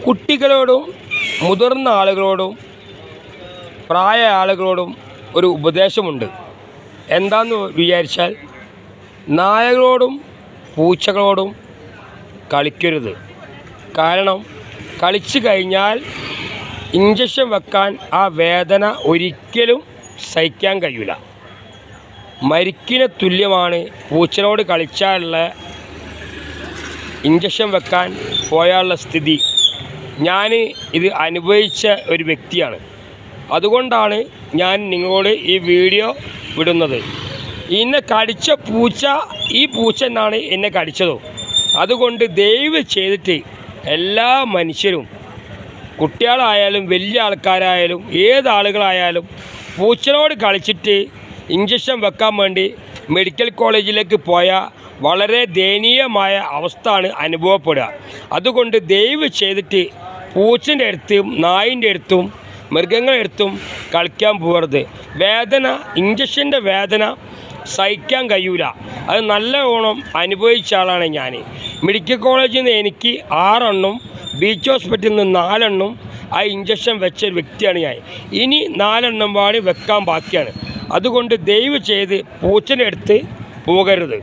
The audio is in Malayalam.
കുട്ടികളോടും മുതിർന്ന ആളുകളോടും പ്രായ ആളുകളോടും ഒരു ഉപദേശമുണ്ട്. എന്താണെന്ന് വിചാരിച്ചാൽ, നായകളോടും പൂച്ചകളോടും കളിക്കരുത്. കാരണം കളിച്ചു കഴിഞ്ഞാൽ ഇഞ്ചക്ഷൻ വെക്കാൻ ആ വേദന ഒരിക്കലും സഹിക്കാൻ കഴിയില്ല. മരിക്കിന് തുല്യമാണ് പൂച്ചനോട് കളിച്ചാലുള്ള ഇഞ്ചക്ഷൻ വെക്കാൻ പോയാലുള്ള സ്ഥിതി. ഞാൻ ഇത് അനുഭവിച്ച ഒരു വ്യക്തിയാണ്. അതുകൊണ്ടാണ് ഞാൻ നിങ്ങളോട് ഈ വീഡിയോ വിടുന്നത്. എന്നെ കടിച്ച പൂച്ച ഈ പൂച്ച എന്നാണ് എന്നെ കടിച്ചതോ. അതുകൊണ്ട് ദയവ് ചെയ്തിട്ട് എല്ലാ മനുഷ്യരും, കുട്ടികളായാലും വലിയ ആൾക്കാരായാലും ഏതാളുകളായാലും, പൂച്ചനോട് കളിച്ചിട്ട് ഇഞ്ചക്ഷൻ വെക്കാൻ വേണ്ടി മെഡിക്കൽ കോളേജിലേക്ക് പോയാൽ വളരെ ദയനീയമായ അവസ്ഥയാണ് അനുഭവപ്പെടുക. അതുകൊണ്ട് ദയവ് ചെയ്തിട്ട് പൂച്ചൻ്റെ അടുത്തും നായിൻ്റെ അടുത്തും മൃഗങ്ങളുടെ അടുത്തും കളിക്കാൻ പോകരുത്. വേദന, ഇഞ്ചക്ഷൻ്റെ വേദന സഹിക്കാൻ കഴിയൂല. അത് നല്ലവണ്ണം അനുഭവിച്ച ആളാണ് ഞാൻ. മെഡിക്കൽ കോളേജിൽ നിന്ന് എനിക്ക് 6 എണ്ണം, ബീച്ച് ഹോസ്പിറ്റലിൽ നിന്ന് 4 എണ്ണം ആ ഇഞ്ചക്ഷൻ വെച്ച വ്യക്തിയാണ് ഞാൻ. ഇനി 4 എണ്ണം പാടി വെക്കാൻ ബാക്കിയാണ്. അതുകൊണ്ട് ദയവ് ചെയ്ത് പൂച്ചൻ്റെ അടുത്ത് പോകരുത്.